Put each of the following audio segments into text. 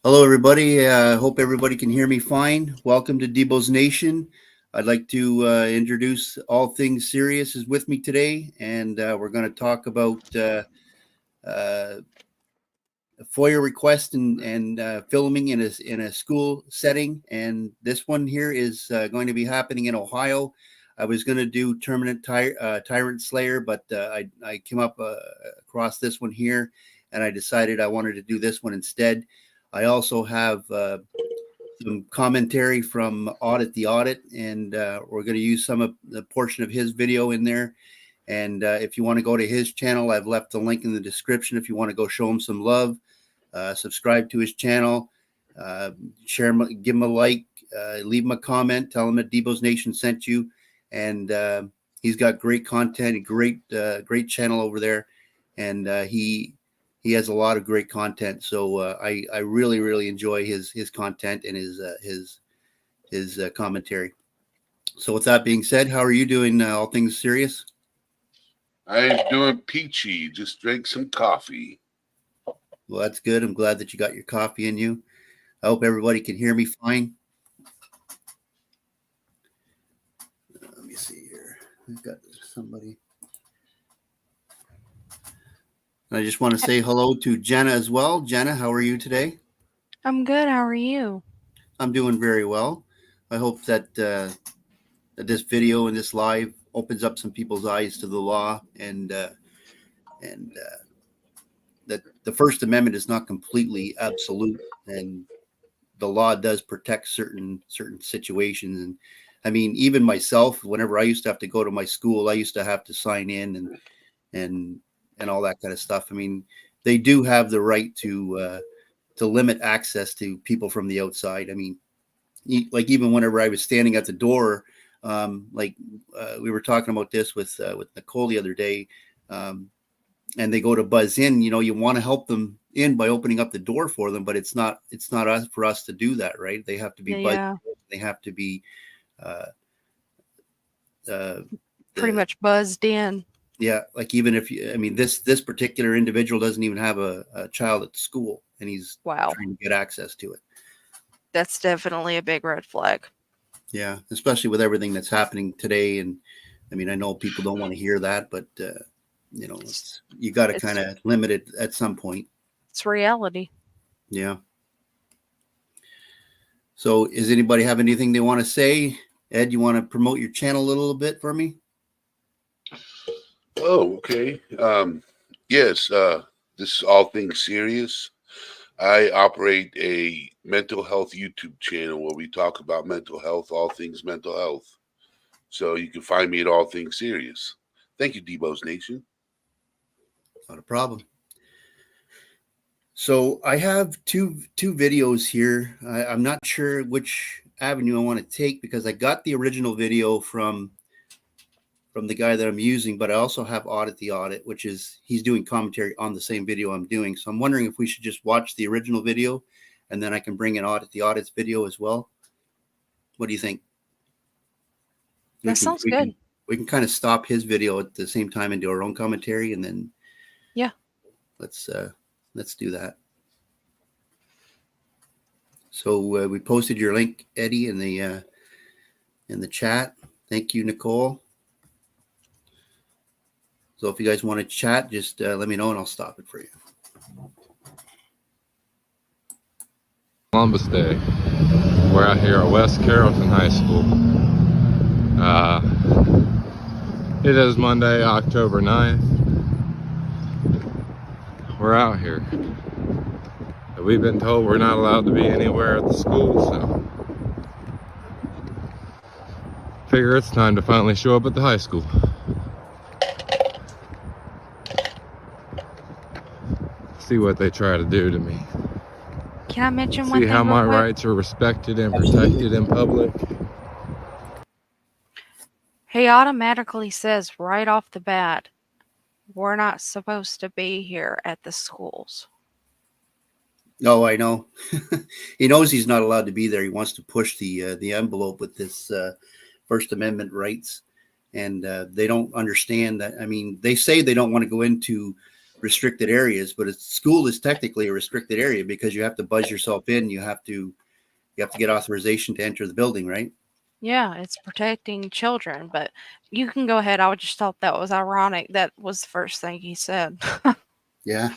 Hello, everybody. Hope everybody can hear me fine. Welcome to Debo's Nation. I'd like to introduce All Things Serious is with me today, and we're going to talk about uh, FOIA request and filming in a school setting. And this one here is going to be happening in Ohio. I was going to do Tyrant Slayer, but I came up across this one here, and I decided I wanted to do this one instead. I also have some commentary from Audit the Audit, and we're going to use some of the portion of his video in there. And if you want to go to his channel, I've left the link in the description. If you want to go show him some love, subscribe to his channel, share him, give him a like, leave him a comment, tell him that Debo's Nation sent you. And he's got great content, a great channel over there, and he has a lot of great content. So I really enjoy his content and his commentary. So with that being said, how are you doing? All things serious? I'm doing peachy. Just drank some coffee. Well, that's good. I'm glad that you got your coffee in you. I hope everybody can hear me fine. Let me see here. We've got somebody. I just want to say hello to Jenna as well. Jenna, how are you today? I'm good. How are you? I'm doing very well. I hope that that this video and this live opens up some people's eyes to the law and that the First Amendment is not completely absolute, and the law does protect certain situations. And I mean, even myself, whenever I used to have to go to my school, I used to have to sign in and all that kind of stuff. I mean, they do have the right to limit access to people from the outside. I mean, like even whenever I was standing at the door, we were talking about this with Nicole the other day, and they go to buzz in. You know, you want to help them in by opening up the door for them, but it's not us for us to do that, right? They have to be buzzed. Yeah. They have to be Pretty much buzzed in. yeah, like even if you, I mean, this particular individual doesn't even have a child at the school, and he's Wow. trying to get access to it. That's definitely a big red flag. Yeah, especially with everything that's happening today. And I mean, I know people don't want to hear that, but you know, you got to kind of limit it at some point. It's reality. Yeah. So, does anybody have anything they want to say? Ed, you want to promote your channel a little bit for me? Oh, okay. Yes, this is All Things Serious. I operate a mental health YouTube channel where we talk about mental health, all things mental health. So you can find me at All Things Serious. Thank you, Debo's Nation. Not a problem. So I have two videos here. I'm not sure which avenue I want to take because I got the original video from the guy that I'm using, but I also have Audit the Audit, which is he's doing commentary on the same video I'm doing. So I'm wondering if we should just watch the original video and then I can bring in Audit the Audit's video as well. What do you think? That sounds good. We can kind of stop his video at the same time and do our own commentary, and then yeah, let's do that. So we posted your link, Eddie, in the chat. Thank you, Nicole. So if you guys want to chat, just let me know and I'll stop it for you. Columbus Day. We're out here at West Carrollton High School. It is Monday, October 9th. We're out here. We've been told we're not allowed to be anywhere at the school, so figure it's time to finally show up at the high school. See what they try to do to me. Can I mention one See thing? how my real quick? rights are respected and protected in public. He automatically says right off the bat, we're not supposed to be here at the schools. No, I know. He knows he's not allowed to be there. He wants to push the envelope with this First Amendment rights, and they don't understand that. I mean, they say they don't want to go into restricted areas, but school is technically a restricted area because you have to buzz yourself in. You have to get authorization to enter the building, right? Yeah, it's protecting children, but you can go ahead. I just thought that was ironic. That was the first thing he said. Yeah.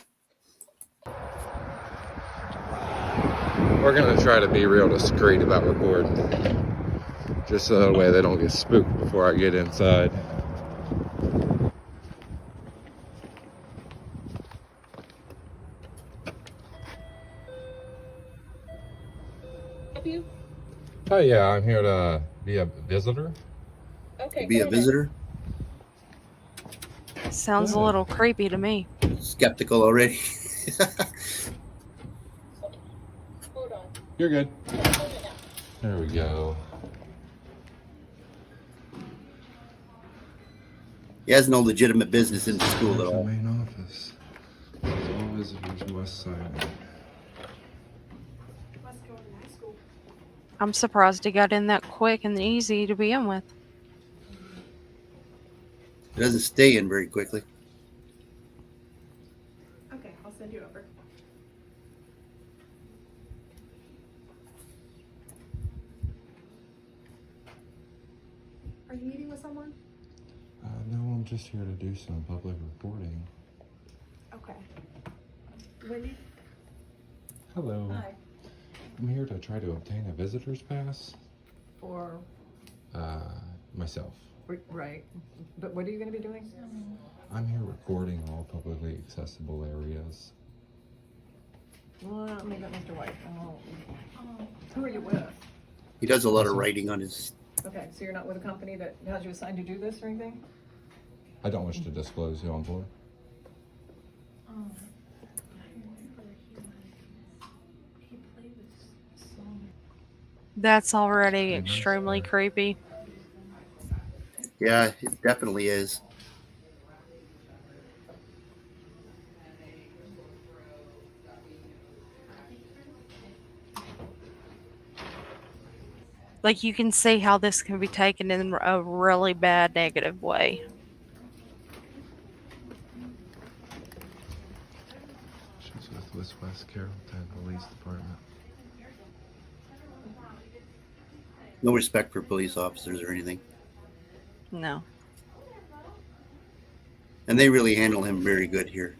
We're gonna try to be real discreet about recording, just so that way they don't get spooked before I get inside. Oh yeah, I'm here to be a visitor. Okay. Be a visitor. Sounds a little creepy to me. Skeptical already. Hold on. You're good. Hold it now. There we go. He has no legitimate business in the school at The all. main office. All visitors must sign in. I'm surprised he got in that quick and easy to begin with. It doesn't stay in very quickly. Okay, I'll send you over. Are you meeting with someone? No, I'm just here to do some public reporting. Okay. Wendy? Hello. Hi. I'm here to try to obtain a visitor's pass. For, Myself. right. But what are you gonna be doing? I'm here recording all publicly accessible areas. Well, let me get Mr. White. Who are you with? He does a lot of writing on his. Okay, so you're not with a company that has you assigned to do this or anything? I don't wish to disclose who I'm for. That's already extremely creepy. Yeah, it definitely is. Like, you can see how this can be taken in a really bad negative way. She's with West Carrollton Police Department. No respect for police officers or anything. No. And they really handle him very good here.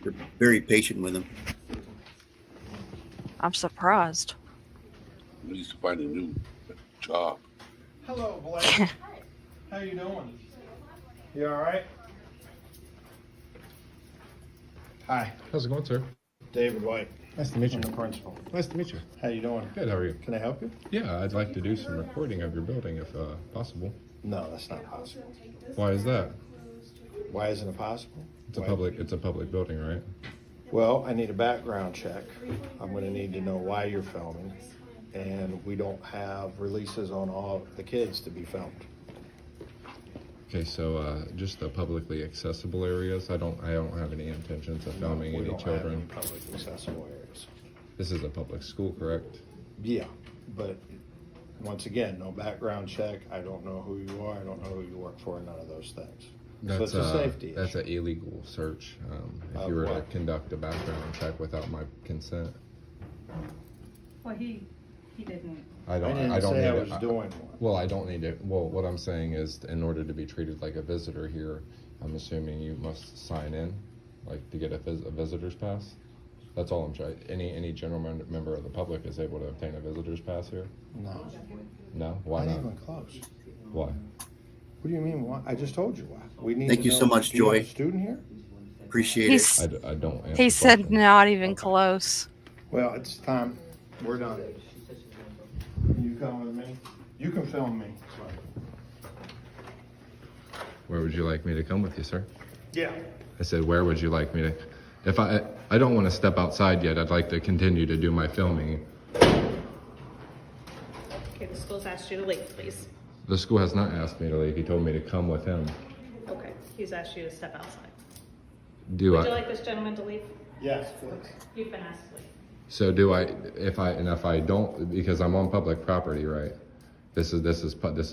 They're very patient with him. I'm surprised. He needs to find a new job. Hello, Blake. How you doing? You all right? Hi, How's it going, sir? David White. Nice to meet you. I'm the principal. Nice to meet you. How you doing? Good, how are you? Can I help you? Yeah, I'd like to do some recording of your building if possible. No, that's not possible. Why is that? Why isn't it possible? It's a Why- public building, right? Well, I need a background check. I'm gonna need to know why you're filming. And we don't have releases on all the kids to be filmed. Okay, so just the publicly accessible areas. I don't have any intentions of filming We any don't have any children. public accessible areas. This is a public school, correct? Yeah, but once again, no background check. I don't know who you are. I don't know who you work for, none of those things. So it's a safety That's issue. an illegal search. If Of you were to what? conduct a background check without my consent, Well, he didn't. I I don't. didn't I don't say need I it. was doing one. Well, I don't need it. Well, what I'm saying is, in order to be treated like a visitor here, I'm assuming you must sign in, like to get a visitor's pass. That's all I'm trying. Any general member of the public is able to obtain a visitor's pass here. No, No, why not not? even close. Why? What do you mean, why? I just told you why. We need Thank to you know, so much, do you have Joy. a student here? Appreciate it. He's, I don't. answer he said questions. not even close. Well, it's time. We're done. You come with me? You can film me. Where would you like me to come with you, sir? Yeah. I said, where would you like me to? If I don't want to step outside yet. I'd like to continue to do my filming. Okay, the school's asked you to leave, please. The school has not asked me to leave. He told me to come with him. Okay, he's asked you to step outside. Do Would you I? like this gentleman to leave? Yes, please. You've been asked to leave. So do I? If I don't, because I'm on public property, right? This is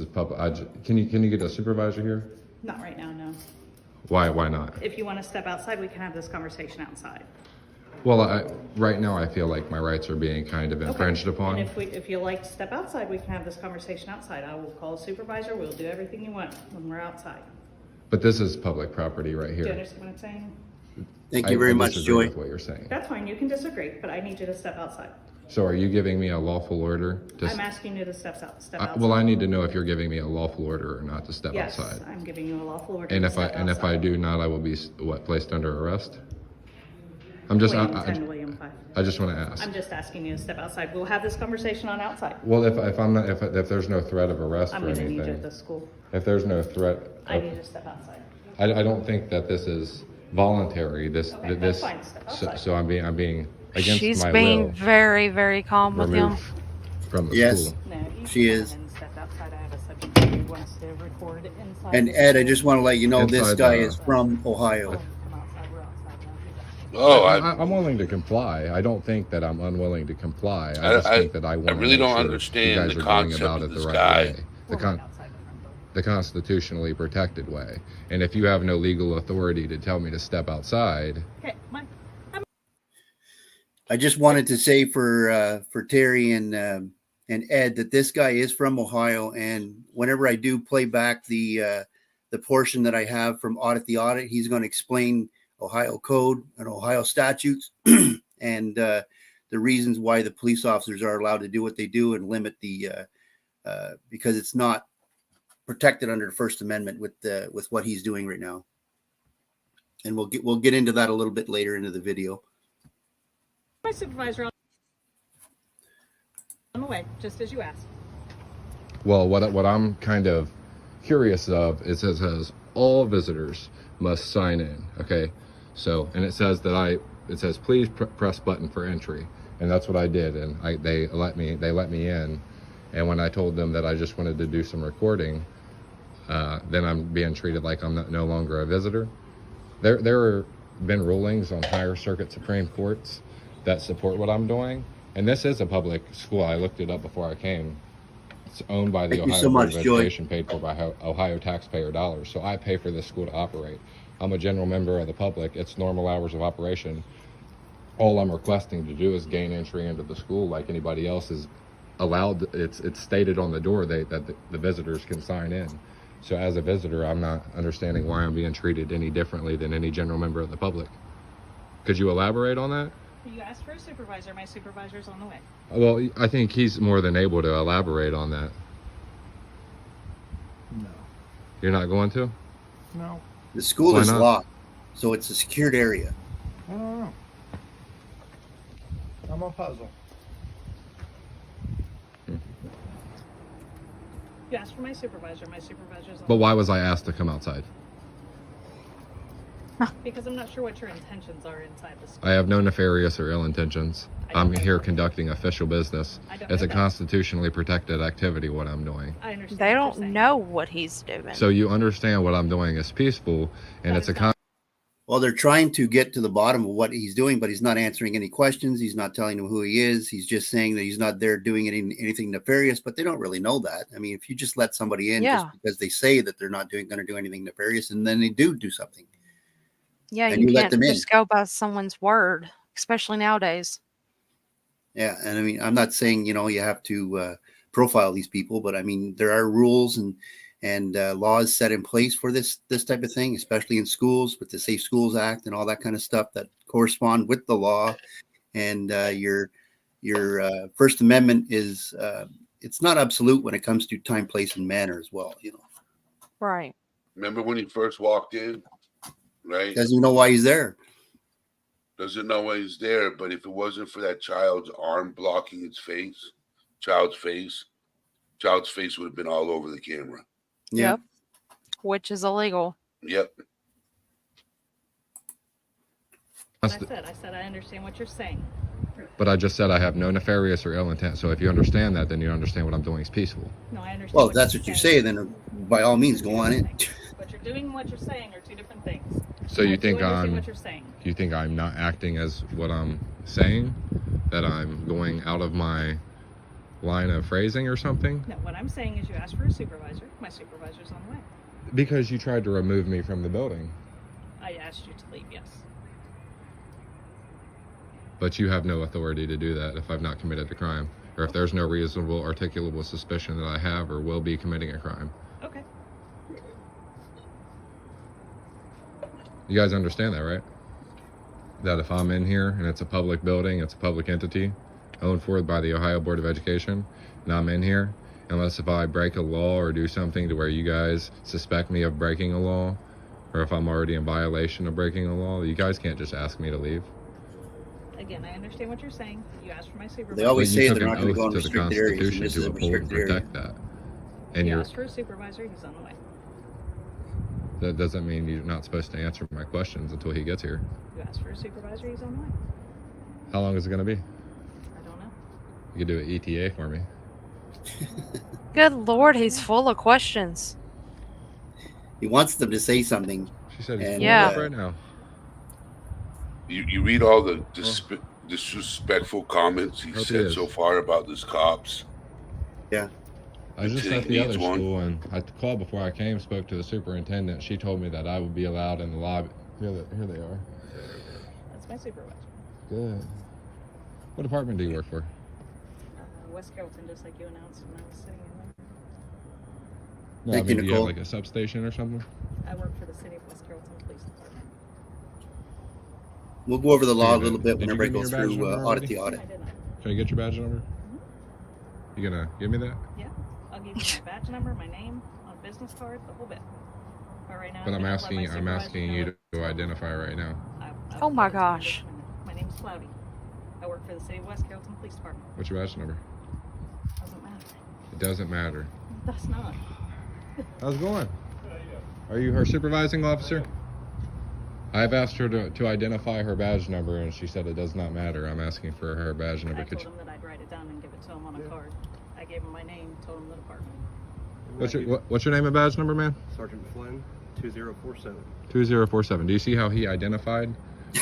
public. Can you get a supervisor here? Not right now, no. Why not? If you want to step outside, we can have this conversation outside. Well, right now I feel like my rights are being kind of infringed upon. And if you like to step outside, we can have this conversation outside. I will call a supervisor. We'll do everything you want when we're outside. But this is public property right Do you here. understand what I'm saying? Thank you very much, disagree Joy. with what you're saying. That's fine. You can disagree, but I need you to step outside. So are you giving me a lawful order to? I'm asking you to step outside. Well, I need to know if you're giving me a lawful order or not to step Yes, outside. I'm giving you a lawful order. And to if I step outside. do not, I will be placed under arrest. I'm just William 10, William 5. I just want to ask. I'm just asking you to step outside. We'll have this conversation on outside. Well, if I'm not if there's no threat of arrest I'm or going to need you at anything, the school. if there's no threat, I need you to step outside. I don't think that this is voluntary. Okay, that's fine. Step outside. So I'm being against She's my being will very, very calm with him. removed from the Yes. school. No, you She can is. come in and step outside. I have a subject who wants to record inside. And the Ed, I school. just want to let you know this Inside guy the- is from Ohio. Come outside. We're outside now. Oh, I'm willing to comply. I don't think that I'm unwilling to comply. I just think that I want to really make don't sure understand you guys the are going concept about of it this the right guy. way. We're right outside the front door. The constitutionally protected way. And if you have no legal authority to tell me to step outside, Okay, Mike. I just wanted to say for Terry and Ed that this guy is from Ohio, and whenever I do play back the portion that I have from Audit the Audit, he's going to explain Ohio code and Ohio statutes and the reasons why the police officers are allowed to do what they do and limit the because it's not protected under the First Amendment with what he's doing right now. And we'll get into that a little bit later into the video. My supervisor on the way, just as you asked. well, what I'm kind of curious of is it says all visitors must sign in. Okay, so and it says please press button for entry, and that's what I did, and they let me in, and when I told them that I just wanted to do some recording, then I'm being treated like I'm no longer a visitor. There have been rulings on higher circuit Supreme Courts that support what I'm doing, and this is a public school. I looked it up before I came. It's owned by the Thank you Ohio so Board much, of Joy. Education, paid for by Ohio taxpayer dollars. So I pay for this school to operate. I'm a general member of the public. It's normal hours of operation. All I'm requesting to do is gain entry into the school like anybody else is allowed. It's stated on the door that the visitors can sign in. So as a visitor, I'm not understanding why I'm being treated any differently than any general member of the public. Could you elaborate on that? You asked for a supervisor. My supervisor's on the way. Well, I think he's more than able to elaborate on that. No. You're not going to? No. The school Why is not? locked, so it's a secured area. I don't know. I'm a puzzle. You asked for my supervisor. My supervisor's on But the way. why was I asked to come outside? Because I'm not sure what your intentions are inside the school. I have no nefarious or ill intentions. I don't I'm know here that. conducting official business. I don't It's know a that. constitutionally protected activity, what I'm doing. I understand. They what you're don't saying. know what he's doing. So you understand what I'm doing is peaceful, and That it's is a not- Well, they're trying to get to the bottom of what he's doing, but he's not answering any questions. He's not telling them who he is. He's just saying that he's not there doing anything nefarious, but they don't really know that. I mean, if you just let somebody in Yeah. just because they say that they're not going to do anything nefarious, and then they do something. Yeah, and you you let can't them in. just go by someone's word, especially nowadays. Yeah, and I mean, I'm not saying you have to profile these people, but I mean, there are rules and laws set in place for this type of thing, especially in schools with the Safe Schools Act and all that kind of stuff that correspond with the law. And your First Amendment is it's not absolute when it comes to time, place, and manner as well. Right. Remember when he first walked in, right? Doesn't know why he's there. Doesn't know why he's there, but if it wasn't for that child's arm blocking its face, child's face would have been all over the camera. Yeah. Yep. Which is illegal. Yep. I said I understand what you're saying. But I just said I have no nefarious or ill intent. So if you understand that, then you understand what I'm doing is peaceful. No, I understand. Well, if that's what you say, then by all means, go on in. What you're doing and what you're saying are two different things. So you I think do understand I'm what you're saying. you think I'm not acting as what I'm saying? That I'm going out of my line of phrasing or something? No, what I'm saying is you asked for a supervisor. My supervisor's on the way. Because you tried to remove me from the building. I asked you to leave, yes. But you have no authority to do that if I've not committed a crime, or if there's no reasonable articulable suspicion that I have or will be committing a crime. Okay. You guys understand that, right? That if I'm in here and it's a public building, it's a public entity owned for by the Ohio Board of Education, and I'm in here, unless if I break a law or do something to where you guys suspect me of breaking a law, or if I'm already in violation of breaking a law, you guys can't just ask me to leave. Again, I understand what you're saying. You asked for my supervisor. They always But you say took they're not an going to go oath in to the restricted areas, and Constitution this is to a uphold and restricted area. protect that. And You you're asked for a supervisor. He's on the way. that doesn't mean you're not supposed to answer my questions until he gets here. You asked for a supervisor. He's on the way. How long is it going to be? I don't know. You could do an ETA for me. Good Lord, he's full of questions. He wants them to say something. She said he's And, pulling Yeah. up right now. You read all the disrespectful comments he Hope he said is. so far about his cops. I was just Until at he the other needs one. school, and I called before I came, spoke to the superintendent. She told me that I would be allowed in the lobby. Here they are. That's my supervisor. Good. What department do you work for? West Carrollton, just like you announced when I was sitting in there. No, Thank you, do you have Nicole. like a substation or something? I work for the city of West Carrollton Police Department. We'll go over the law a Did little bit you whenever I give me go your badge through number audit already? the audit. I did not. Can I get your badge number? You gonna give me that? Yeah, I'll give you my badge number, my name, on business card, the whole bit. But right now, But I'm gonna let my asking supervisor you know to identify right now. I Oh will my give it to you in gosh. just a minute. My name's Cloudy. I work for the city of West Carrollton Police Department. What's your badge number? Doesn't matter. It doesn't matter. That's not. How's it going? Are you her supervising officer? I've asked her to identify her badge number, and she said it does not matter. I'm asking for her badge number. I Could told you, him that I'd write it down and give it to him on a card. I gave him my name, told him the department. what's your name and badge number, man? Sergeant Flynn, 2047. 2047. Do you see how he identified?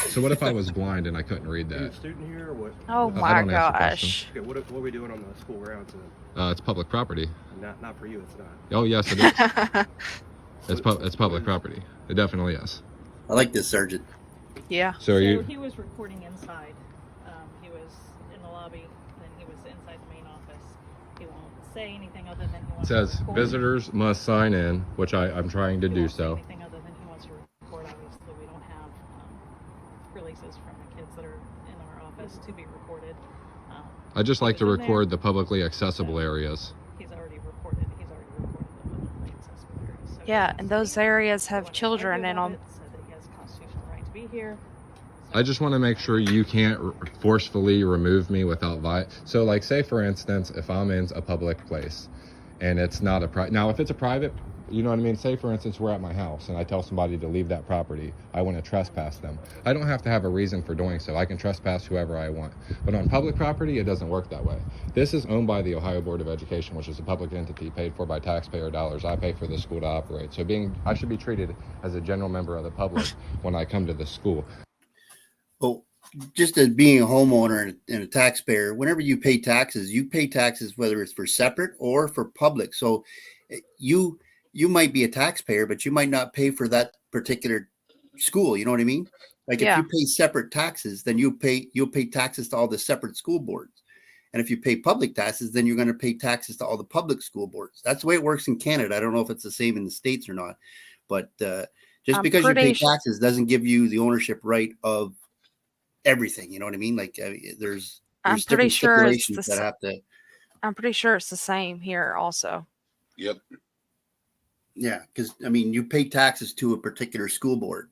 So what if I was blind and I couldn't read Are you a that? student here or what? Oh I my don't answer gosh. Okay, what are we doing on the school grounds then? It's public property. Not for you, it's not. Oh yes, it is. It's public property. It definitely is. I like this, Sergeant. Yeah. So are you? he was recording inside. He was in the lobby, then he was inside the main office. He won't say anything other than he It wants says to record. visitors must sign in, which I'm trying to He do won't say so. anything other than he wants to record. Obviously, we don't have releases from the kids that are in our office to be recorded. I just like to He was in there. record the publicly accessible areas. He's already recorded. He's already recorded the publicly accessible areas. So Yeah, he and wants those areas he have wanted to children argue in about them. it, said that he has a constitutional right to be here. I just want to make sure you can't forcefully remove me without so like say for instance, if I'm in a public place and it's not a now if it's a private, you know what I mean? Say for instance, we're at my house and I tell somebody to leave that property. I want to trespass them. I don't have to have a reason for doing so. I can trespass whoever I want. But on public property, it doesn't work that way. This is owned by the Ohio Board of Education, which is a public entity paid for by taxpayer dollars. I pay for the school to operate. So I should be treated as a general member of the public when I come to the school. Well, just as being a homeowner and a taxpayer, whenever you pay taxes whether it's for separate or for public. So you might be a taxpayer, but you might not pay for that particular school. You know what I mean? Like Yeah. if you pay separate taxes, then you'll pay taxes to all the separate school boards. And if you pay public taxes, then you're going to pay taxes to all the public school boards. That's the way it works in Canada. I don't know if it's the same in the States or not, but just I'm because you pretty pay taxes doesn't give you the ownership right of everything. You know what I mean? Like there's I'm pretty different sure it's stipulations the that have to. I'm pretty sure it's the same here also. Yep. Yeah, because I mean, you pay taxes to a particular school board,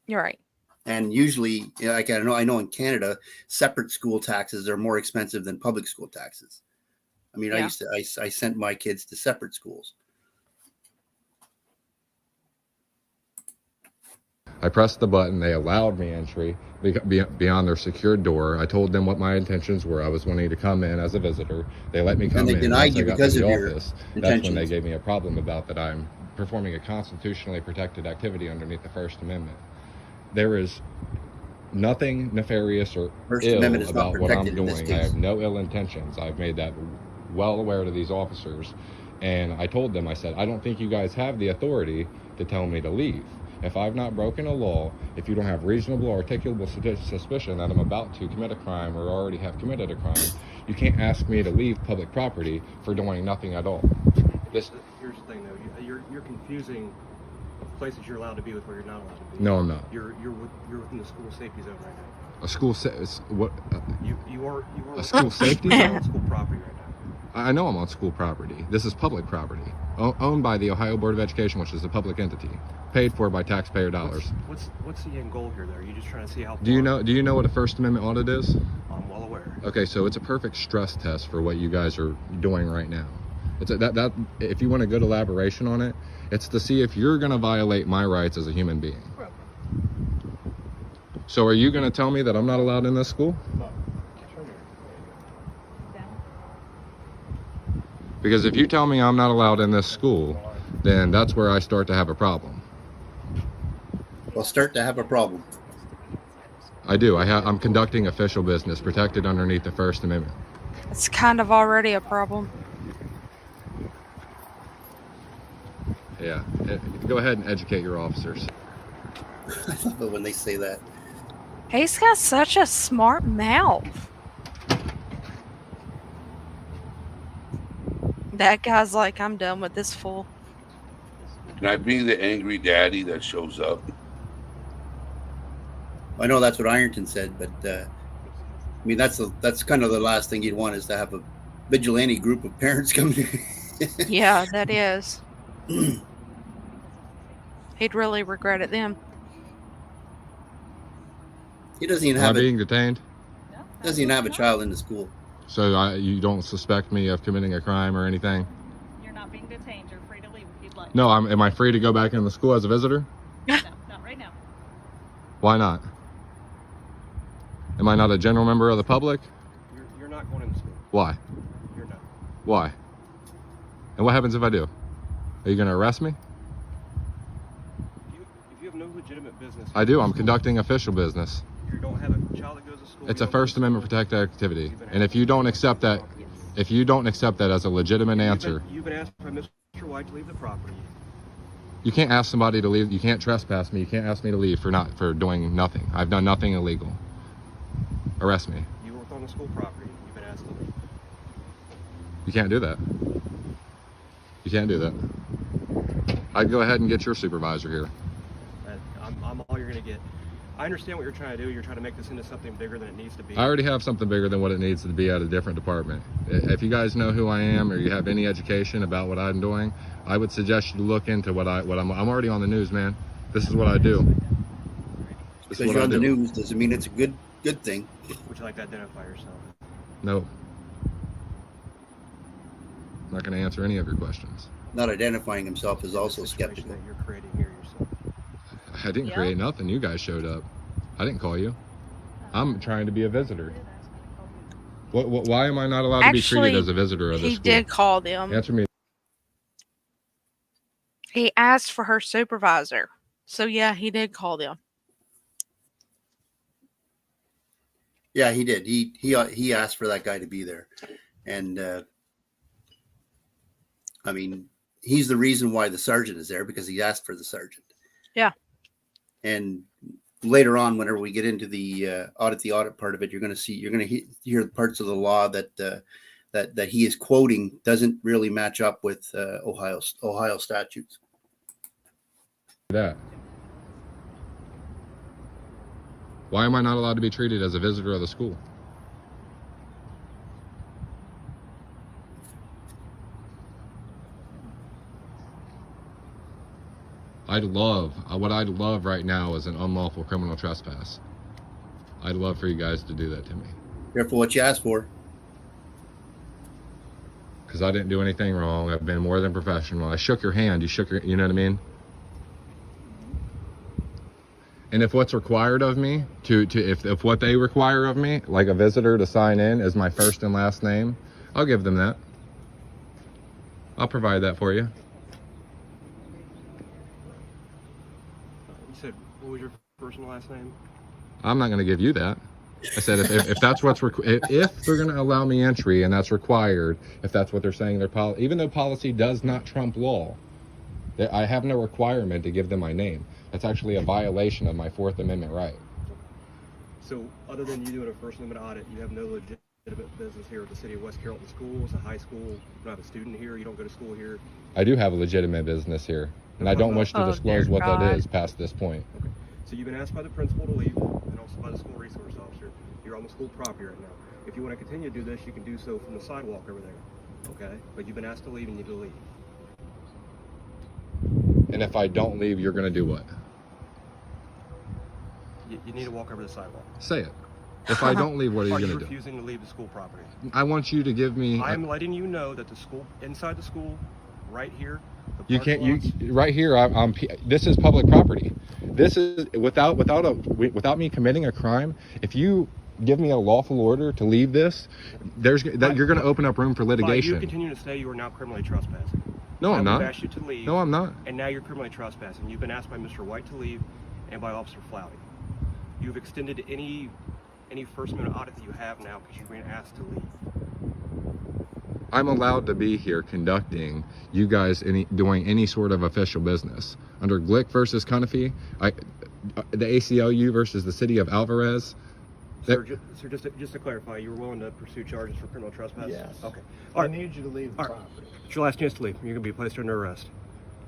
You're right. and usually, like I know in Canada, separate school taxes are more expensive than public school taxes. I mean, Yeah. I sent my kids to separate schools. I pressed the button. They allowed me entry beyond their secured door. I told them what my intentions were. I was wanting to come in as a visitor. They let me come they in. denied Once I you got to because the of your office, that's when they intentions. gave me a problem about that I'm performing a constitutionally protected activity underneath the First Amendment. There is nothing nefarious or First ill Amendment is not about what I'm protected in this doing. I case. have no ill intentions. I've made that well aware to these officers. And I told them, I said, I don't think you guys have the authority to tell me to leave. If I've not broken a law, if you don't have reasonable or articulable suspicion that I'm about to commit a crime or already have committed a crime, you can't ask me to leave public property for doing nothing at all. Here's the thing, though. You're confusing places you're allowed to be with where you're not allowed to be. No, I'm not. You're within the school safety zone right now. A school what? You are A school safety you're zone? on school property right now. I know I'm on school property. This is public property, owned by the Ohio Board of Education, which is a public entity, paid for by taxpayer dollars. What's the end goal here, though? Are you just trying to see how far? Do you know what a First Amendment audit is? I'm well aware. Okay, so it's a perfect stress test for what you guys are doing right now. It's that if you want a good elaboration on it, it's to see if you're going to violate my rights as a human being. So are you going to tell me that I'm not allowed in this school? Because if you tell me I'm not allowed in this school, then that's where I start to have a problem. We'll start to have a problem. I do. I'm conducting official business protected underneath the First Amendment. It's kind of already a problem. Yeah. Go ahead and educate your officers. I love it when they say that. He's got such a smart mouth. That guy's like, I'm done with this fool. Can I be the angry daddy that shows up? I know that's what Ironton said, but I mean that's kind of the last thing you'd want is to have a vigilante group of parents come. Yeah, that is. He'd really regret it then. He doesn't even Am I have being detained? doesn't even have a child in the school. So you don't suspect me of committing a crime or anything? You're not being detained. You're free to leave if you'd like. No, am I free to go back in the school as a visitor? No, not right now. Why not? Am I not a general member of the public? You're not going in the school. Why? You're not. Why? And what happens if I do? Are you going to arrest me? If you have no legitimate business. I do. I'm conducting official business. You don't have a child that goes to school. It's a First Amendment protected activity. And if you don't accept that, as a legitimate answer, You've been asked by Mr. White to leave the property. you can't ask somebody to leave. You can't trespass me. You can't ask me to leave for doing nothing. I've done nothing illegal. Arrest me. You were on the school property. You've been asked to leave. You can't do that. You can't do that. I'd go ahead and get your supervisor here. I'm all you're going to get. I understand what you're trying to do. You're trying to make this into something bigger than it needs to be. I already have something bigger than what it needs to be at a different department. If you guys know who I am or you have any education about what I'm doing, I would suggest you look into what I'm already on the news, man. This is what I do. This is Because what you're I on the do. news doesn't mean it's a good thing. Would you like to identify yourself? No. I'm not going to answer any of your questions. Not identifying himself is also The situation skeptical. that you're creating here yourself. I didn't Yeah. create nothing. You guys showed up. I didn't call you. I'm trying to be a visitor. Why am I not allowed to be Actually, treated as a visitor of this he school? did call them. Answer me. He asked for her supervisor. So yeah, he did call them. Yeah, he did. He asked for that guy to be there, and I mean, he's the reason why the sergeant is there because he asked for the sergeant. Yeah. And later on, whenever we get into the audit part of it, you're going to hear parts of the law that that he is quoting doesn't really match up with Ohio statutes. That. Why am I not allowed to be treated as a visitor of the school? What I'd love right now is an unlawful criminal trespass. I'd love for you guys to do that to me. Careful what you ask for. Because I didn't do anything wrong. I've been more than professional. I shook your hand. You know what I mean? And if what's required of me, if what they require of me, like a visitor to sign in is my first and last name, I'll give them that. I'll provide that for you. You said, what was your first and last name? I'm not going to give you that. I said if that's what's if they're going to allow me entry and that's required, if that's what they're saying, even though policy does not trump law, I have no requirement to give them my name. That's actually a violation of my Fourth Amendment right. So other than you doing a First Amendment audit, you have no legitimate business here at the City of West Carrollton Schools, a high school, you're not a student here, you don't go to school here. I do have a legitimate business here, and I don't wish to Oh, disclose dear what that God. is past this point. Okay. So you've been asked by the principal to leave and also by the school resource officer. You're on the school property right now. If you want to continue to do this, you can do so from the sidewalk over there. Okay? But you've been asked to leave and you need to leave. And if I don't leave, you're gonna do what? You need to walk over the sidewalk. Say it. If I don't leave, what are you Are you gonna do? refusing to leave the school property? I want you to give me. I'm letting you know that the school, inside the school, right here, the You can't. parking You lots- right here. I'm. This is public property. This is without me committing a crime. If you give me a lawful order to leave this, you're going to open up room for By you litigation. continue to stay, you are now criminally trespassing. No, I'm not. I've asked you to leave. No, I'm not. And now you're criminally trespassing. You've been asked by Mr. White to leave and by Officer Flowey. You've extended any First Amendment audit that you have now because you've been asked to leave. I'm allowed to be here conducting you guys doing any sort of official business under Glick versus Cunniffe, the ACLU versus the city of Alvarez. Sir, just to clarify, you were willing to pursue charges for criminal trespass? Yes. Okay. I need you to leave the All right. property. It's your last chance to leave. You're going to be placed under arrest.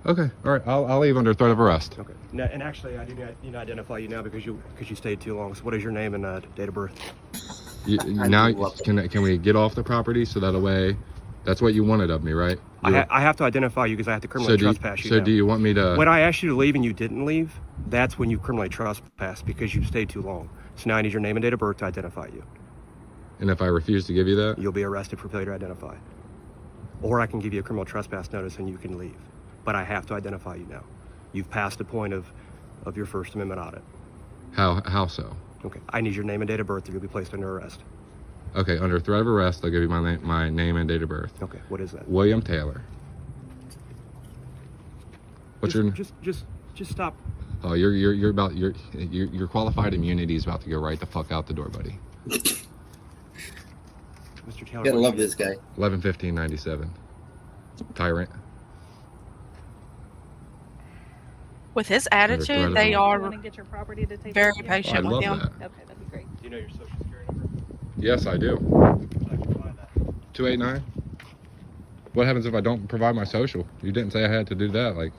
Okay, all right. I'll leave under threat of arrest. Okay. Now, and actually, I need to identify you now because you stayed too long. So what is your name and date of birth? Now, can we get off the property so that way? That's what you wanted of me, right? I have to identify you because I have to criminally trespass you. So now. do you want me to? When I asked you to leave and you didn't leave, that's when you criminally trespass because you stayed too long. So now I need your name and date of birth to identify you. And if I refuse to give you that? You'll be arrested for failure to identify. Or I can give you a criminal trespass notice and you can leave. But I have to identify you now. You've passed the point of your First Amendment audit. How so? Okay. I need your name and date of birth or you'll be placed under arrest. Okay, under threat of arrest, I'll give you my name and date of birth. Okay. What is that? William Taylor. What's your? Just stop. Oh, your qualified immunity is about to go right the fuck out the door, buddy. Mr. Taylor. Gotta love this guy. 11/15/97. Tyrant. With his threat attitude, of they law. are Want to get your property to take very care of you? patient I with love him. that. Okay, that'd be great. Do you know your social security number? Yes, I do. I can provide that. 289. What happens if I don't provide my social? You didn't say I had to do that. Like,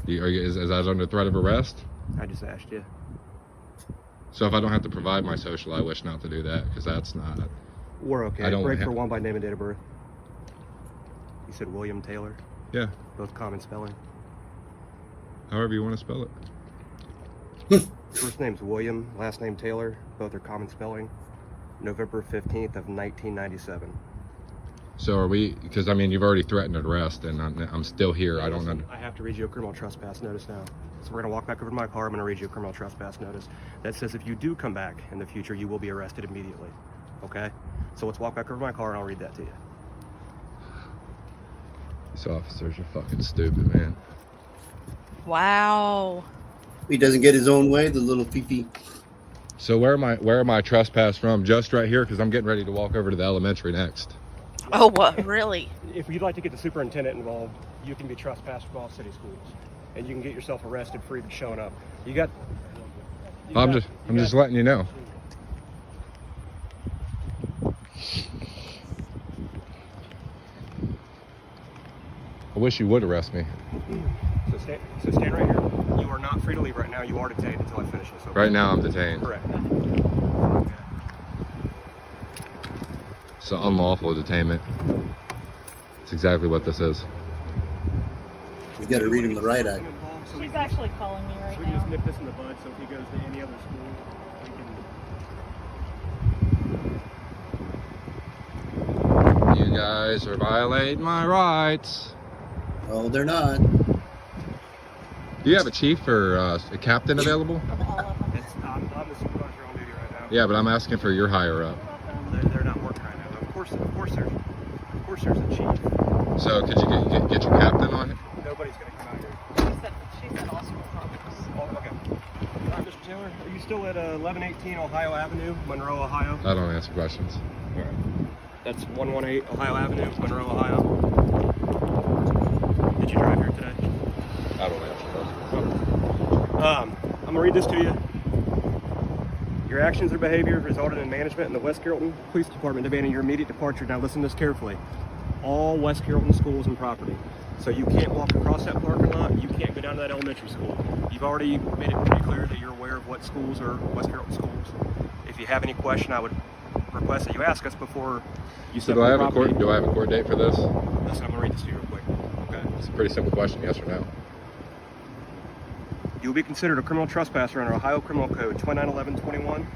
is that under threat of arrest? I just asked you. So if I don't have to provide my social, I wish not to do that because that's not. We're okay. I don't Break have- for one by name and date of birth. You said William Taylor, Yeah, both common spelling. however you want to spell it. First name's William, last name Taylor, both are common spelling. November 15th of 1997. So are we? Because I mean, you've already threatened arrest, and I'm still here. I don't know. Listen, I have to read you a criminal trespass notice now. So we're gonna walk back over to my car. I'm gonna read you a criminal trespass notice that says if you do come back in the future, you will be arrested immediately. Okay? So let's walk back over to my car and I'll read that to you. These officers are fucking stupid, man. Wow. He doesn't get his own way, the little fifi. So where am I trespass from? Just right here, because I'm getting ready to walk over to the elementary next. Oh, what? Really? If you'd like to get the superintendent involved, you can be trespassed from all city schools. And you can get yourself arrested for even showing up. I'm just letting you know. I wish you would arrest me. So stand right here. You are not free to leave right now. You are detained until I finish this. Okay? Right now I'm detained. Correct. So unlawful detainment. That's exactly what this is. You got to read him the right eye. She's actually calling me right So we can just now. nip this in the bud, so if he goes to any other school, we can... You guys are violating my rights. Oh, they're not. Do you have a chief or a captain available? I'm the supervisor on duty right now. Yeah, but I'm asking for your higher up. They're not working right now. Of course there's a chief. So could you get your captain on it? Nobody's gonna come out here. She said all school problems. Oh, okay. All right, Mr. Taylor, are you still at 1118 Ohio Avenue, Monroe, Ohio? I don't answer questions. All right. That's 118 Ohio Avenue, Monroe, Ohio. Did you drive here today? I don't answer questions. I'm gonna read this to you. Your actions or behavior resulted in management and the West Carrollton Police Department demanding your immediate departure. Now listen to this carefully. All West Carrollton schools and property. So you can't walk across that parking lot. You can't go down to that elementary school. You've already made it pretty clear that you're aware of what schools are West Carrollton schools. If you have any question, I would request that you ask us before you step So do I on have the property. do I have a court date for this? Listen, I'm gonna read this to you real quick. Okay. It's a pretty simple question, yes or no. You will be considered a criminal trespasser under Ohio Criminal Code 291121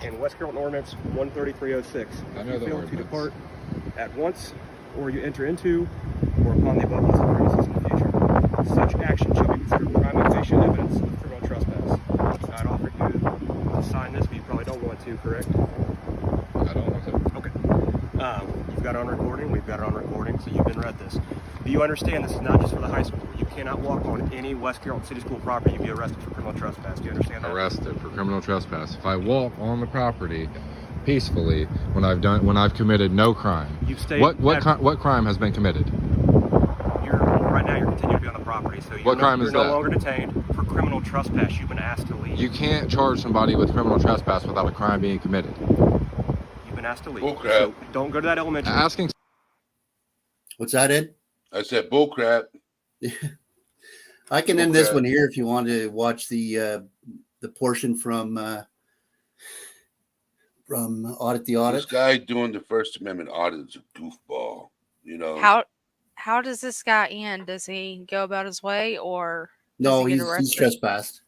and West Carrollton Ordinance 13306. I know If you the fail ordinance. to depart at once, or you enter into, or upon the above listed premises in the future, such action shall be considered prima facie evidence of criminal trespass. I'd offer you to sign this, but you probably don't want to, correct? I don't want to. Okay. You've got it on recording, we've got it on recording, so you've been read this. Do you understand this is not just for the high school? You cannot walk on any West Carrollton City School property and be arrested for criminal trespass. Do you understand that? Arrested for criminal trespass. If I walk on the property peacefully when I've committed no crime. You've stayed What crime has been committed? Right now you're continuing to be on the property, so What crime is you're no that? longer detained for criminal trespass. You've been asked to leave. You can't charge somebody with criminal trespass without a crime being committed. You've been asked to leave. Bullcrap. So don't go to that elementary. Asking What's that, Ed? I said bullcrap. I can end this Okay. one here if you want to watch the portion from Audit the This Audit. guy doing the First Amendment audit is a goofball. You know. How does this guy end? Does he go about his way, or No, he get he's arrested? trespassed.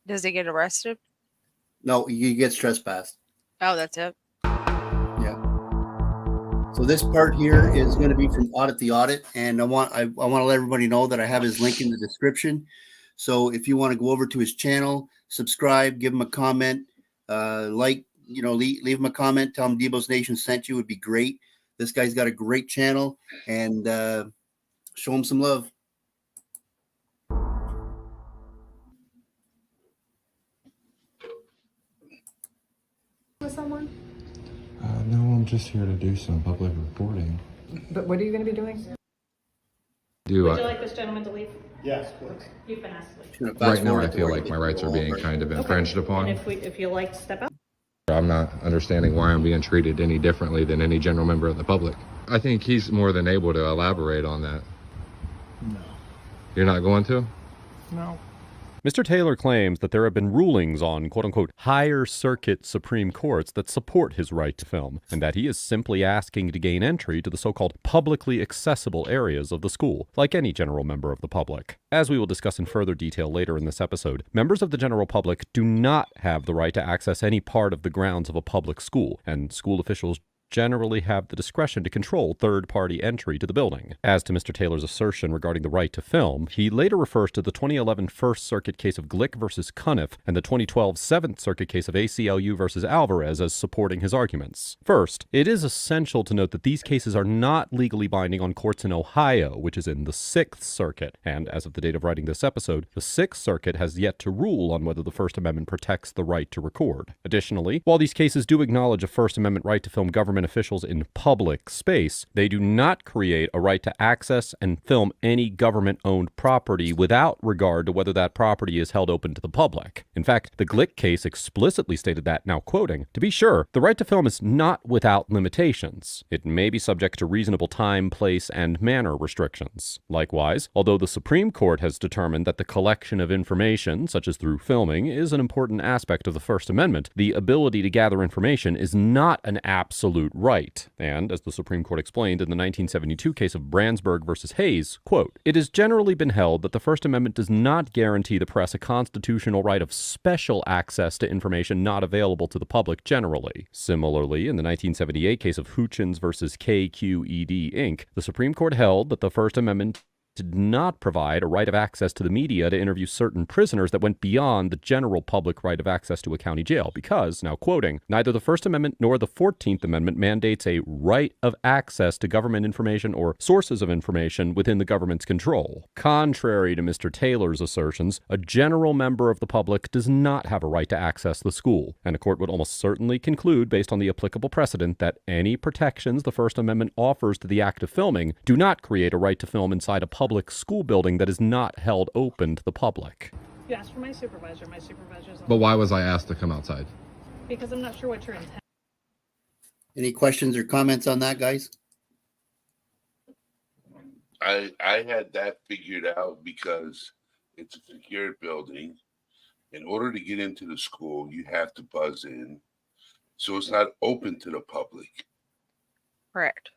Does he get arrested? No, he gets trespassed. Oh, that's it. Yeah. So this part here is going to be from Audit the Audit, and I want to let everybody know that I have his link in the description. So if you want to go over to his channel, subscribe, give him a comment, leave him a comment, tell him Debo's Nation sent you, would be great. This guy's got a great channel, and show him some love. With someone? no, I'm just here to do some public reporting. But what are you going to be doing? Would you like this gentleman to leave? Yes, please. You've been asked to leave. Just gonna fast Right now, forward I to feel where like you my get rights are the being whole kind of Okay. infringed upon. And if you like to step out. I'm not understanding why I'm being treated any differently than any general member of the public. I think he's more than able to elaborate on that. No. You're not going to? No. Mr. Taylor claims that there have been rulings on quote-unquote higher circuit Supreme Courts that support his right to film, and that he is simply asking to gain entry to the so-called publicly accessible areas of the school, like any general member of the public. As we will discuss in further detail later in this episode, members of the general public do not have the right to access any part of the grounds of a public school, and school officials generally have the discretion to control third-party entry to the building. As to Mr. Taylor's assertion regarding the right to film, he later refers to the 2011 First Circuit case of Glick versus Cuniff and the 2012 Seventh Circuit case of ACLU versus Alvarez as supporting his arguments. First, it is essential to note that these cases are not legally binding on courts in Ohio, which is in the Sixth Circuit, and as of the date of writing this episode, the Sixth Circuit has yet to rule on whether the First Amendment protects the right to record. Additionally, while these cases do acknowledge a First Amendment right to film government officials in public space, they do not create a right to access and film any government-owned property without regard to whether that property is held open to the public. In fact, the Glick case explicitly stated that, now quoting, "To be sure, the right to film is not without limitations. It may be subject to reasonable time, place, and manner restrictions. Likewise, although the Supreme Court has determined that the collection of information, such as through filming, is an important aspect of the First Amendment, the ability to gather information is not an absolute right. And, as the Supreme Court explained in the 1972 case of Brandsburg versus Hayes, quote, "It has generally been held that the First Amendment does not guarantee the press a constitutional right of special access to information not available to the public generally." Similarly, in the 1978 case of Hutchins versus KQED Inc., the Supreme Court held that the First Amendment did not provide a right of access to the media to interview certain prisoners that went beyond the general public right of access to a county jail because, now quoting, "Neither the First Amendment nor the 14th Amendment mandates a right of access to government information or sources of information within the government's control." Contrary to Mr. Taylor's assertions, a general member of the public does not have a right to access the school, and a court would almost certainly conclude, based on the applicable precedent, that any protections the First Amendment offers to the act of filming do not create a right to film inside a public public school building that is not held open to the public. You asked for my supervisor. My supervisor's on. But why was I asked to come outside? Because I'm not sure what your intent. Any questions or comments on that, guys? I had that figured out because it's a secured building. In order to get into the school, you have to buzz in. So it's not open to the public. Correct.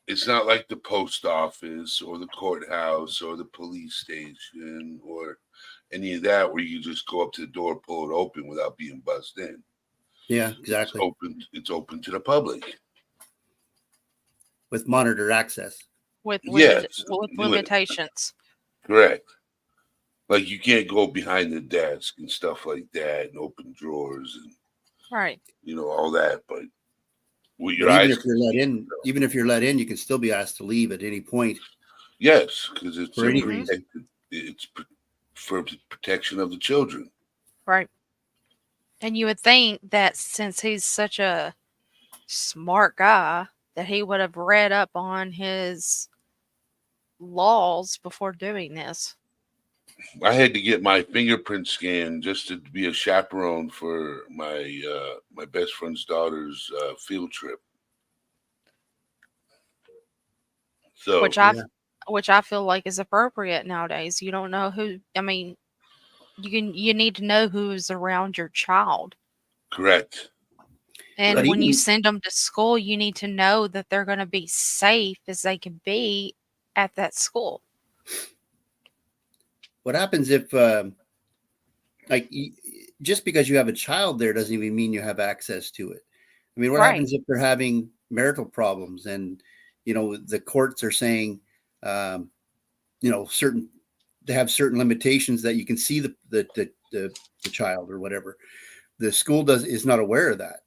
It's not like the post office or the courthouse or the police station or any of that where you just go up to the door, pull it open without being buzzed in. Yeah, exactly. It's open to the public. With monitored access. With Yes. limitations. Correct. Like you can't go behind the desk and stuff like that and open drawers and Right. all that. But with your But eyes, even if you're let in, you can still be asked to leave at any point. yes, because it's For any reason. It's for protection of the children. Right. And you would think that since he's such a smart guy, that he would have read up on his laws before doing this. I had to get my fingerprint scanned just to be a chaperone for my my best friend's daughter's field trip. So which I feel like is appropriate nowadays. You don't know who. I mean, you need to know who's around your child, correct. and But when you even- send them to school, you need to know that they're going to be safe as they can be at that school. What happens if, just because you have a child there doesn't even mean you have access to it? I mean, what Right. happens if they're having marital problems and, the courts are saying, they have certain limitations that you can see the child or whatever. The school is not aware of that.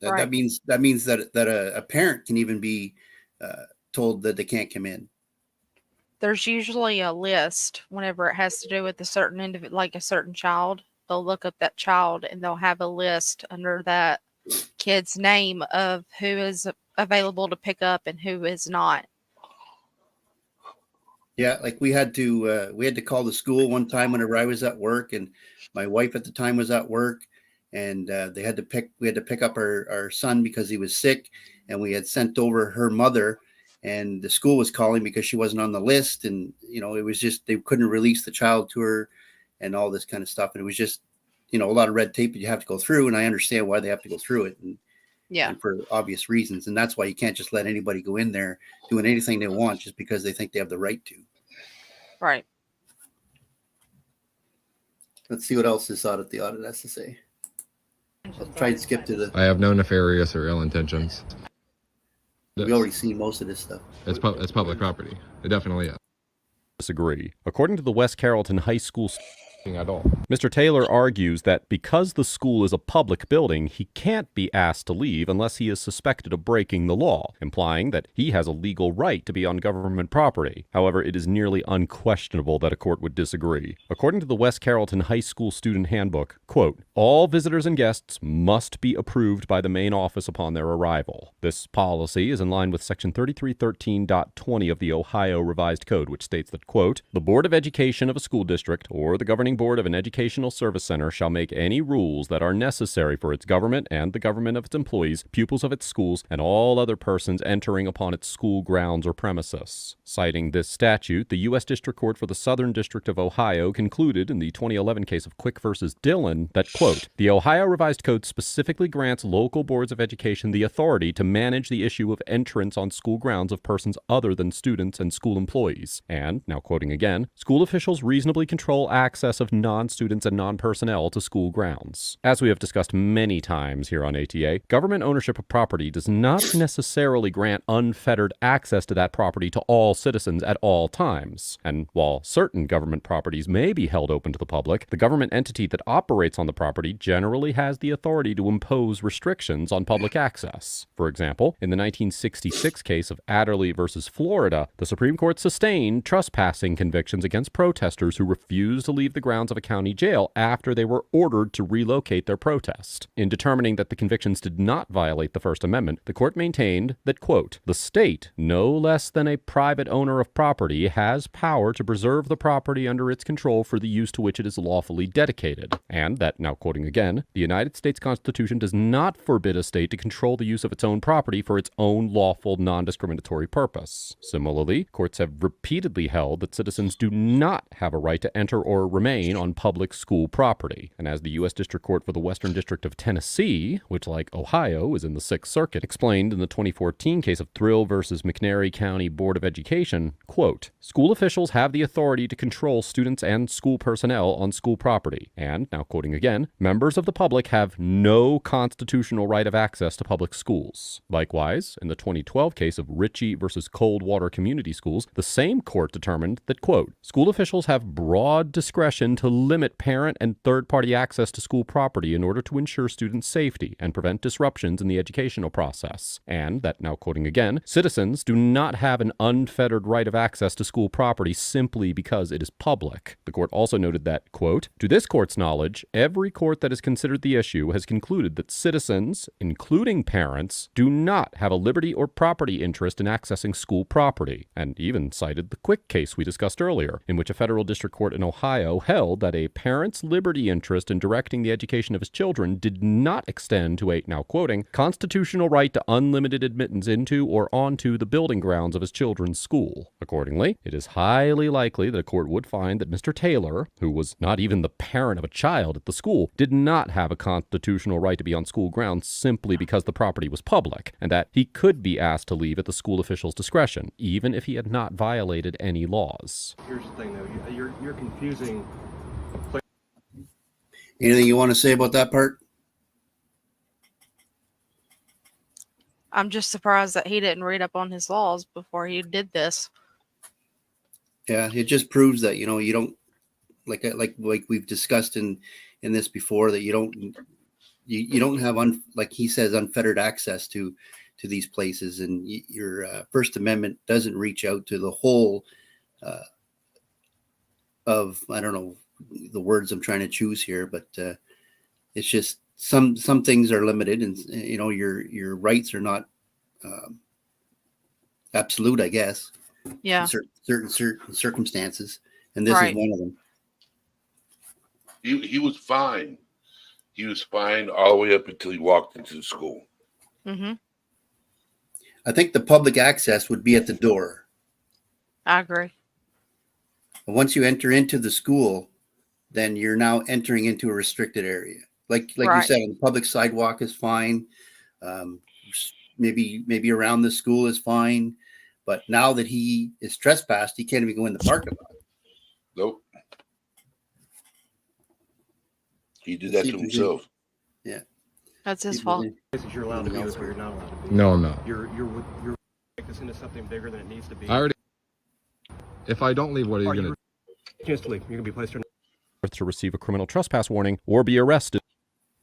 That Right. means that a parent can even be told that they can't come in. There's usually a list whenever it has to do with a certain individual, like a certain child. They'll look up that child and they'll have a list under that kid's name of who is available to pick up and who is not. Yeah, like we had to call the school one time whenever I was at work, and my wife at the time was at work, and we had to pick up our son because he was sick, and we had sent over her mother, and the school was calling because she wasn't on the list, and it was just they couldn't release the child to her, and all this kind of stuff, and it was just a lot of red tape that you have to go through, and I understand why they have to go through it, and for obvious reasons, and that's why you can't just let anybody go in there doing anything they want just because they think they have the right to. Right. Let's see what else the audit has to say. I'll try and skip to the. I have no nefarious or ill intentions. We already seen most of this stuff. It's public property. It definitely is. Disagree. According to the West Carrollton High School At all. Mr. Taylor argues that because the school is a public building, he can't be asked to leave unless he is suspected of breaking the law, implying that he has a legal right to be on government property. However, it is nearly unquestionable that a court would disagree. According to the West Carrollton High School Student Handbook, quote, all visitors and guests must be approved by the main office upon their arrival. This policy is in line with Section 3313.20 of the Ohio Revised Code, which states that, quote, the Board of Education of a school district or the governing board of an educational service center shall make any rules that are necessary for its government and the government of its employees, pupils of its schools, and all other persons entering upon its school grounds or premises. Citing this statute, the U.S. District Court for the Southern District of Ohio concluded in the 2011 case of Quick versus Dillon that, quote, the Ohio Revised Code specifically grants local boards of education the authority to manage the issue of entrance on school grounds of persons other than students and school employees. And, now quoting again, school officials reasonably control access of non-students and non-personnel to school grounds. As we have discussed many times here on ATA, government ownership of property does not necessarily grant unfettered access to that property to all citizens at all times. And while certain government properties may be held open to the public, the government entity that operates on the property generally has the authority to impose restrictions on public access. For example, in the 1966 case of Adderley versus Florida, the Supreme Court sustained trespassing convictions against protesters who refused to leave the grounds of a county jail after they were ordered to relocate their protest. In determining that the convictions did not violate the First Amendment, the court maintained that, quote, the state, no less than a private owner of property, has power to preserve the property under its control for the use to which it is lawfully dedicated, and that, now quoting again, the United States Constitution does not forbid a state to control the use of its own property for its own lawful, non-discriminatory purpose. Similarly, courts have repeatedly held that citizens do not have a right to enter or remain on public school property, and as the U.S. District Court for the Western District of Tennessee, which like Ohio is in the Sixth Circuit, explained in the 2014 case of Thrill versus McNairy County Board of Education, quote, school officials have the authority to control students and school personnel on school property, and, now quoting again, members of the public have no constitutional right of access to public schools. Likewise, in the 2012 case of Ritchie versus Coldwater Community Schools, the same court determined that, quote, school officials have broad discretion to limit parent and third-party access to school property in order to ensure student safety and prevent disruptions in the educational process, and that, now quoting again, citizens do not have an unfettered right of access to school property simply because it is public. The court also noted that, quote, to this court's knowledge, every court that has considered the issue has concluded that citizens, including parents, do not have a liberty or property interest in accessing school property, and even cited the Quick case we discussed earlier, in which a federal district court in Ohio held that a parent's liberty interest in directing the education of his children did not extend to a, now quoting, constitutional right to unlimited admittance into or onto the building grounds of his children's school. Accordingly, it is highly likely that a court would find that Mr. Taylor, who was not even the parent of a child at the school, did not have a constitutional right to be on school grounds simply because the property was public, and that he could be asked to leave at the school official's discretion, even if he had not violated any laws. Here's the thing, though. You're confusing. Anything you want to say about that part? I'm just surprised that he didn't read up on his laws before he did this. Yeah, it just proves that, you don't, like we've discussed in this before, that you don't have like he says, unfettered access to these places, and your First Amendment doesn't reach out to the whole of, I don't know the words I'm trying to choose here, but it's just some things are limited, and your rights are not absolute, I guess. Yeah. In certain circumstances, and this Right. is one of them. He was fine. He was fine all the way up until he walked into the school. Mm-hmm. I think the public access would be at the door. I agree. And once you enter into the school, then you're now entering into a restricted area. Like you Right. said, the public sidewalk is fine. Maybe around the school is fine. But now that he is trespassed, he can't even go in the parking lot. Nope. He did that to himself. Yeah. That's his fault. Places you're allowed to be with where you're not allowed to be. No, I'm not. You're make this into something bigger than it needs to be. I already. If I don't leave, what are you Are going to Chance to leave. You're gonna be placed in. To receive a criminal trespass warning or be arrested.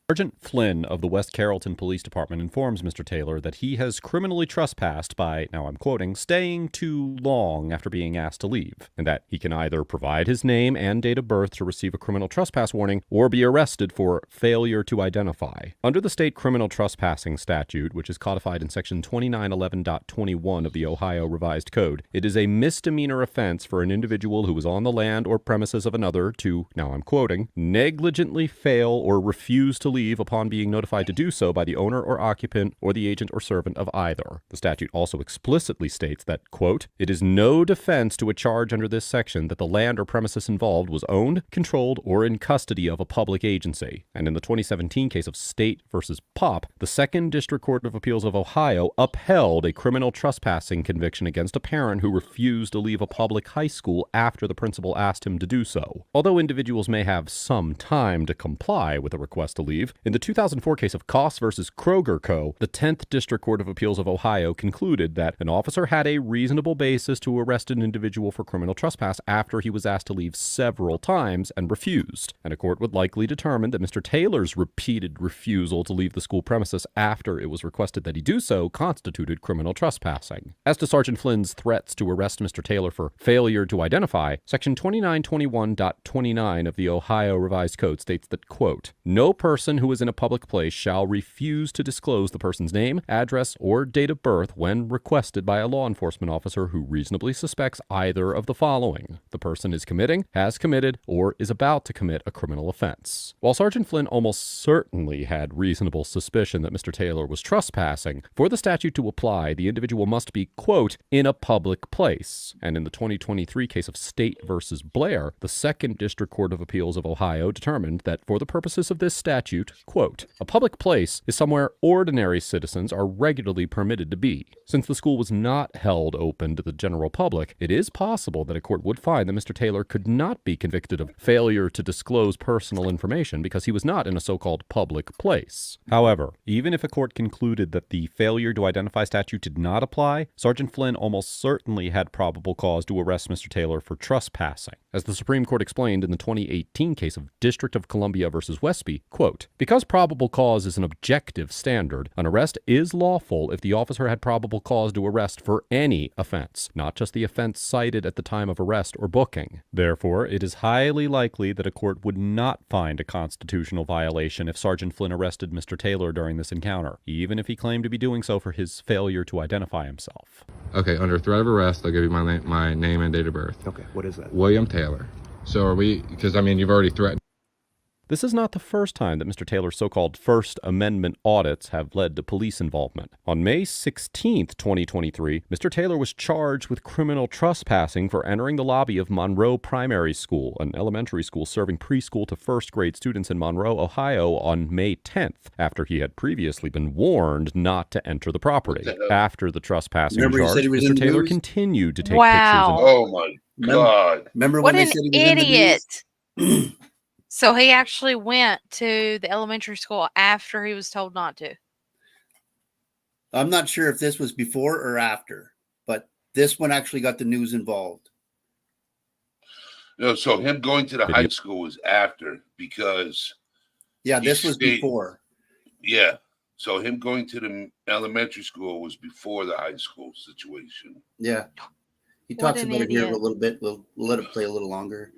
Sergeant Flynn of the West Carrollton Police Department informs Mr. Taylor that he has criminally trespassed by, now I'm quoting, staying too long after being asked to leave, and that he can either provide his name and date of birth to receive a criminal trespass warning or be arrested for failure to identify. Under the state criminal trespassing statute, which is codified in section 2911.21 of the Ohio Revised Code, it is a misdemeanor offense for an individual who is on the land or premises of another to, now I'm quoting, negligently fail or refuse to leave upon being notified to do so by the owner or occupant or the agent or servant of either. The statute also explicitly states that, quote, it is no defense to a charge under this section that the land or premises involved was owned, controlled, or in custody of a public agency. And in the 2017 case of State versus Pop, the Second District Court of Appeals of Ohio upheld a criminal trespassing conviction against a parent who refused to leave a public high school after the principal asked him to do so. Although individuals may have some time to comply with a request to leave, believe. In the 2004 case of Koss versus Kroger Co., the 10th District Court of Appeals of Ohio concluded that an officer had a reasonable basis to arrest an individual for criminal trespass after he was asked to leave several times and refused. And a court would likely determine that Mr. Taylor's repeated refusal to leave the school premises after it was requested that he do so constituted criminal trespassing. As to Sergeant Flynn's threats to arrest Mr. Taylor for failure to identify, Section 2921.29 of the Ohio Revised Code states that, quote, "No person who is in a public place shall refuse to disclose the person's name, address, or date of birth when requested by a law enforcement officer who reasonably suspects either of the following: the person is committing, has committed, or is about to commit a criminal offense." While Sergeant Flynn almost certainly had reasonable suspicion that Mr. Taylor was trespassing, for the statute to apply, the individual must be, quote, "in a public place." And in the 2023 case of State versus Blair, the 2nd District Court of Appeals of Ohio determined that for the purposes of this statute, quote, "a public place is somewhere ordinary citizens are regularly permitted to be." Since the school was not held open to the general public, it is possible that a court would find that Mr. Taylor could not be convicted of failure to disclose personal information because he was not in a so-called public place. However, even if a court concluded that the failure to identify statute did not apply, Sergeant Flynn almost certainly had probable cause to arrest Mr. Taylor for trespassing. As the Supreme Court explained in the 2018 case of District of Columbia versus Westby, quote, "Because probable cause is an objective standard, an arrest is lawful if the officer had probable cause to arrest for any offense, not just the offense cited at the time of arrest or booking. Therefore, it is highly likely that a court would not find a constitutional violation if Sergeant Flynn arrested Mr. Taylor during this encounter, even if he claimed to be doing so for his failure to identify himself." Okay, under threat of arrest, I'll give you my name and date of birth. Okay, what is that? William Taylor. So are we, because I mean, you've already threatened. This is not the first time that Mr. Taylor's so-called First Amendment audits have led to police involvement. On May 16, 2023, Mr. Taylor was charged with criminal trespassing for entering the lobby of Monroe Primary School, an elementary school serving preschool to first-grade students in Monroe, Ohio, on May 10th, after he had previously been warned not to enter the property. After the trespassing Remember he charge, said he was in Mr. the Taylor news? continued to take Wow. pictures. Oh my God. Remember What when they an said he was in the news? idiot. So he actually went to the elementary school after he was told not to. I'm not sure if this was before or after, but this one actually got the news involved. No, so him going to the high school was after because Yeah, he this was stayed- before. Yeah. So him going to the elementary school was before the high school situation. Yeah. He What talks an about it here a idiot. little bit. We'll let it play a little longer.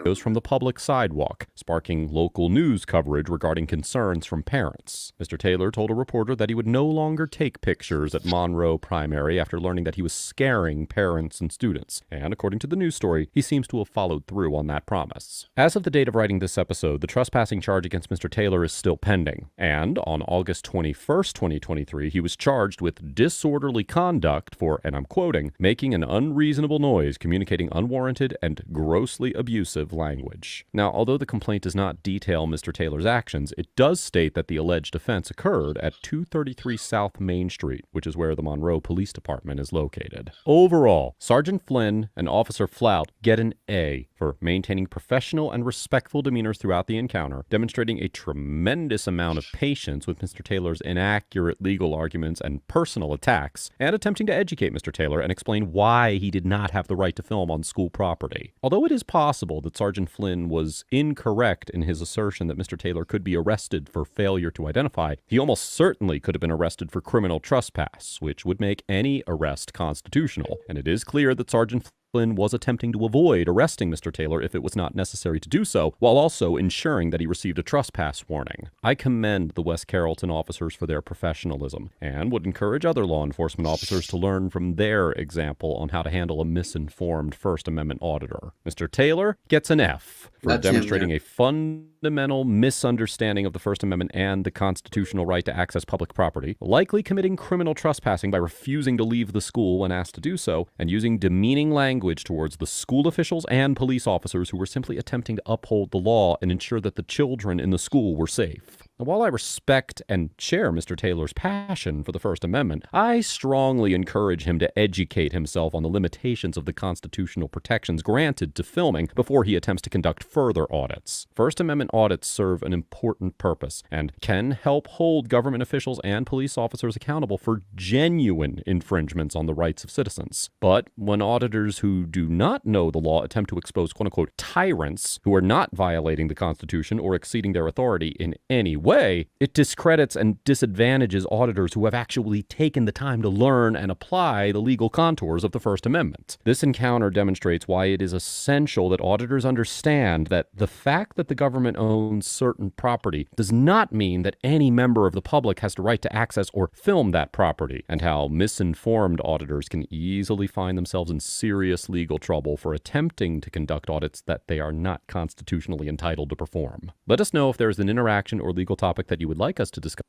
Goes from the public sidewalk, sparking local news coverage regarding concerns from parents. Mr. Taylor told a reporter that he would no longer take pictures at Monroe Primary after learning that he was scaring parents and students. And according to the news story, he seems to have followed through on that promise. As of the date of writing this episode, the trespassing charge against Mr. Taylor is still pending. And on August 21st, 2023, he was charged with disorderly conduct for, and I'm quoting, "making an unreasonable noise, communicating unwarranted and grossly abusive language." Now, although the complaint does not detail Mr. Taylor's actions, it does state that the alleged offense occurred at 233 South Main Street, which is where the Monroe Police Department is located. Overall, Sergeant Flynn and Officer Flout get an A for maintaining professional and respectful demeanors throughout the encounter, demonstrating a tremendous amount of patience with Mr. Taylor's inaccurate legal arguments and personal attacks, and attempting to educate Mr. Taylor and explain why he did not have the right to film on school property. Although it is possible that Sergeant Flynn was incorrect in his assertion that Mr. Taylor could be arrested for failure to identify, he almost certainly could have been arrested for criminal trespass, which would make any arrest constitutional. And it is clear that Sergeant Flynn was attempting to avoid arresting Mr. Taylor if it was not necessary to do so, while also ensuring that he received a trespass warning. I commend the West Carrollton officers for their professionalism, and would encourage other law enforcement officers to learn from their example on how to handle a misinformed First Amendment auditor. Mr. Taylor gets an F for That's him demonstrating there. a fundamental misunderstanding of the First Amendment and the constitutional right to access public property, likely committing criminal trespassing by refusing to leave the school when asked to do so, and using demeaning language towards the school officials and police officers who were simply attempting to uphold the law and ensure that the children in the school were safe. Now, while I respect and share Mr. Taylor's passion for the First Amendment, I strongly encourage him to educate himself on the limitations of the constitutional protections granted to filming before he attempts to conduct further audits. First Amendment audits serve an important purpose and can help hold government officials and police officers accountable for genuine infringements on the rights of citizens. But when auditors who do not know the law attempt to expose quote-unquote tyrants who are not violating the Constitution or exceeding their authority in any way, it discredits and disadvantages auditors who have actually taken the time to learn and apply the legal contours of the First Amendment. This encounter demonstrates why it is essential that auditors understand that the fact that the government owns certain property does not mean that any member of the public has the right to access or film that property, and how misinformed auditors can easily find themselves in serious legal trouble for attempting to conduct audits that they are not constitutionally entitled to perform. Let us know if there is an interaction or legal topic that you would like us to discuss.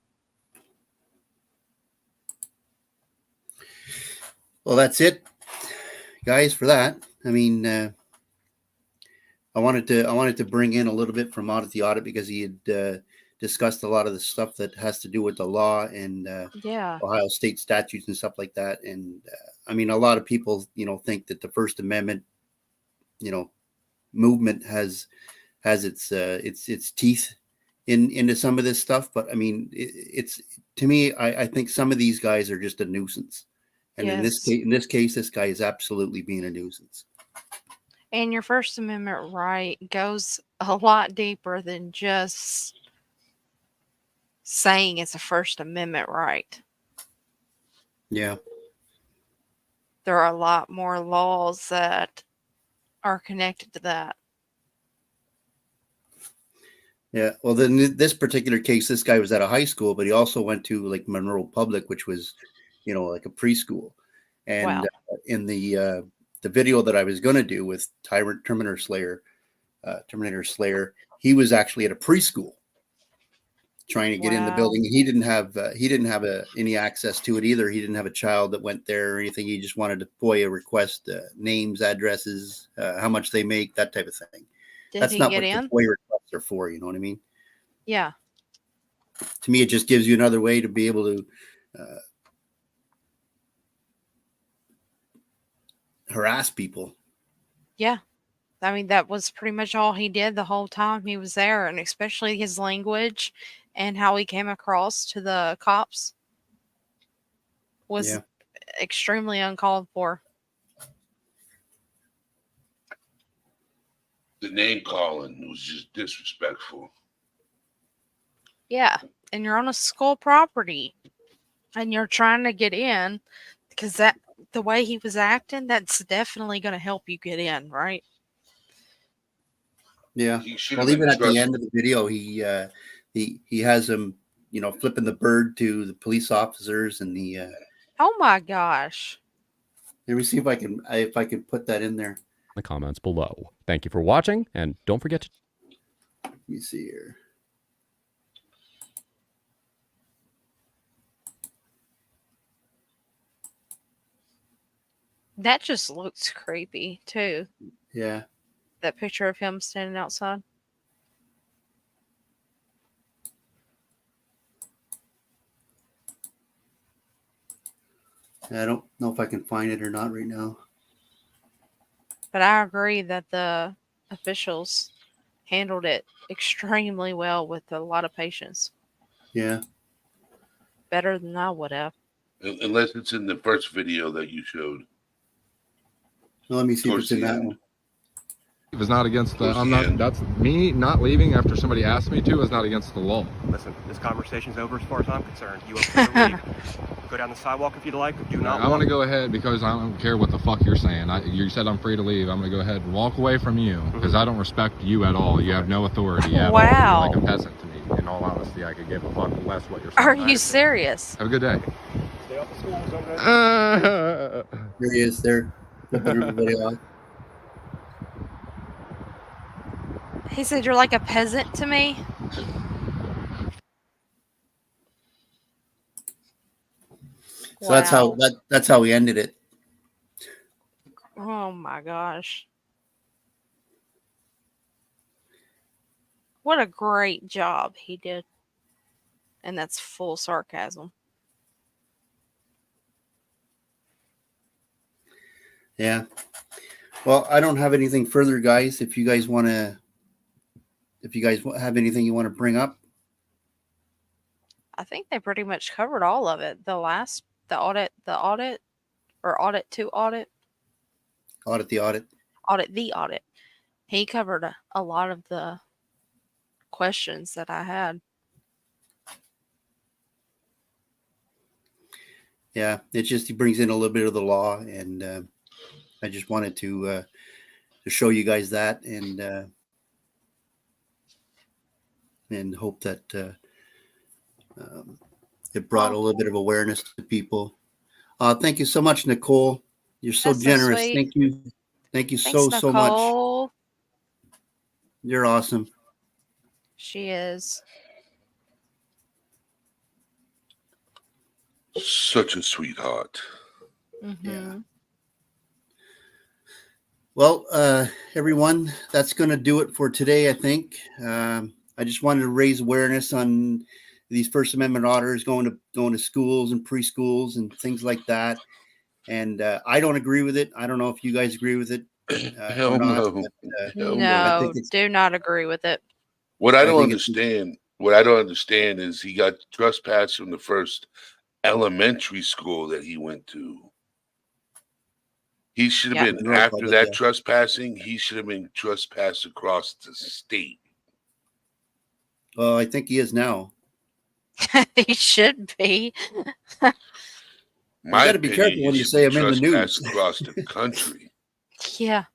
Well, that's it, guys, for that. I mean, I wanted to bring in a little bit from Audit the Audit because he had discussed a lot of the stuff that has to do with the law and Yeah. Ohio state statutes and stuff like that. And I mean, a lot of people, think that the First Amendment, movement has its teeth into some of this stuff. But I mean, it's to me, I think some of these guys are just a nuisance. And Yes. in this case, this guy is absolutely being a nuisance. And your First Amendment right goes a lot deeper than just saying it's a First Amendment right. Yeah. There are a lot more laws that are connected to that. Yeah. Well, then in this particular case, this guy was at a high school, but he also went to like Monroe Public, which was, like a preschool. And Wow. In the video that I was going to do with Terminator Slayer, he was actually at a preschool trying to get in the Wow. building. He didn't have any access to it either. He didn't have a child that went there or anything. He just wanted to FOIA request names, addresses, how much they make, that type of thing. Did That's he not get what in? the FOIA requests are for. You know what I mean? Yeah. To me, it just gives you another way to be able to harass people. Yeah. I mean, that was pretty much all he did the whole time he was there, and especially his language and how he came across to the cops was Yeah. extremely uncalled for. The name calling was just disrespectful. Yeah. And you're on a school property and you're trying to get in because the way he was acting, that's definitely going to help you get in, right? Yeah. He should Well, have been even at the trusted. end of the video, he has him, flipping the bird to the police officers and the. Oh my gosh. Let me see if I can put that in there. The comments below. Thank you for watching, and don't forget to Let me see here. That just looks creepy too. Yeah. That picture of him standing outside. I don't know if I can find it or not right now. But I agree that the officials handled it extremely well with a lot of patience. Yeah. Better than I would have. Unless it's in the first video that you showed. Well, let me see if Towards it's in the that end. one. It was not against the, Towards I'm the not, end. that's me not leaving after somebody asked me to is not against the law. Listen, this conversation's over as far as I'm concerned. You okay to leave? Go down the sidewalk if you'd like. Do not I want to walk. go ahead because I don't care what the fuck you're saying. You said I'm free to leave. I'm going to go ahead and walk away from you because I don't respect you at all. You have no authority at all. Wow. You're like a peasant to me. In all honesty, I could give a fuck less what you're saying. Are you serious? Have a good day. Stay off the school zone. There he is. There, flipping everybody off. He said you're like a peasant to me. So that's how he ended it. Oh my gosh. What a great job he did. And that's full sarcasm. Yeah. Well, I don't have anything further, guys. If you guys have anything you want to bring up. I think they pretty much covered all of it. The audit, or audit to audit, Audit the audit. audit the audit. He covered a lot of the questions that I had. Yeah, he brings in a little bit of the law, and I just wanted to show you guys that, and hope that it brought a little bit of awareness to people. Thank you so much, Nicole. You're so That's so generous. sweet. Thank you. Thank you Thanks, so much. Nicole. You're awesome. She is. Such a sweetheart. Mm-hmm. Yeah. Well, everyone, that's going to do it for today, I think. I just wanted to raise awareness on these First Amendment auditors going to schools and preschools and things like that. And I don't agree with it. I don't know if you guys agree with it Hell or not. no. But, Hell I No, think it's, do not agree with it. What I don't think it's- understand, what I don't understand is he got trespassed from the first elementary school that he went to. He should have Yeah. been, Right, after public, that yeah. trespassing, he should have been trespassed across the state. Well, I think he is now. He should be. My gotta be opinion, careful when he you should say be I'm in the trespassed news. across the country. Yeah.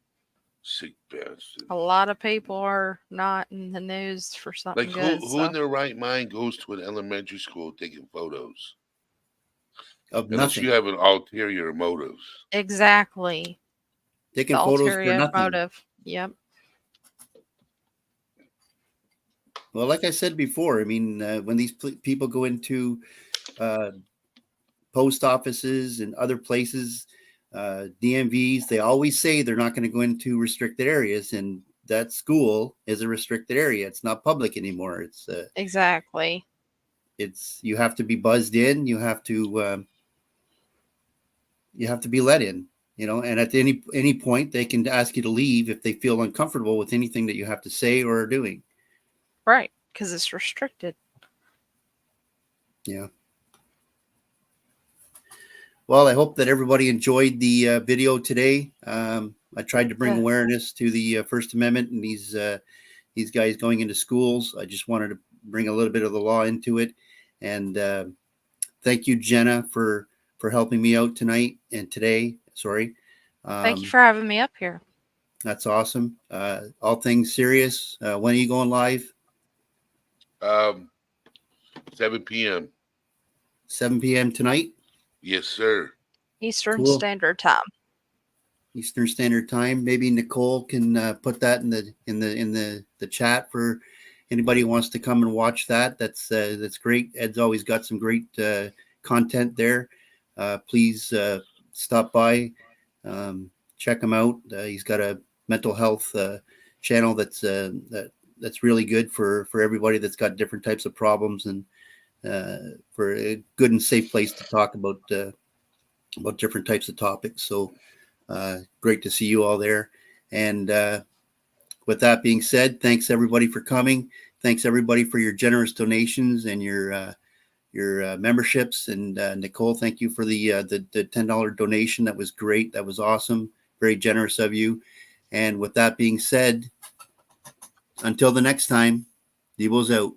Sick bastard. A lot of people are not in the news for something Like good. who in their right mind goes to an elementary school taking photos? Of Unless nothing. you have an ulterior motives. Exactly. Taking The photos for ulterior nothing. motive. Yep. Well, like I said before, I mean, when these people go into post offices and other places, DMVs, they always say they're not going to go into restricted areas, and that school is a restricted area. It's not public anymore. Exactly. You have to be buzzed in. You have to be let in. And at any point they can ask you to leave if they feel uncomfortable with anything that you have to say or are doing. Right. Because it's restricted. Yeah. Well, I hope that everybody enjoyed the video today. I tried to bring Yeah. awareness to the First Amendment and these guys going into schools. I just wanted to bring a little bit of the law into it. And thank you, Jenna, for helping me out tonight and today. Sorry. Thank you for having me up here. That's awesome. All things serious. When are you going live? 7 p.m. 7 p.m. tonight? Yes, sir. Eastern Cool. Standard Time. Eastern Standard Time. Maybe Nicole can put that in the chat for anybody who wants to come and watch that. That's great. Ed's always got some great content there. Please stop by, check him out. He's got a mental health channel that's really good for everybody that's got different types of problems, and for a good and safe place to talk about different types of topics. So great to see you all there. And with that being said, thanks everybody for coming. Thanks everybody for your generous donations and your memberships. And Nicole, thank you for the $10 donation. That was great. That was awesome. Very generous of you. And with that being said, until the next time, Debo's out.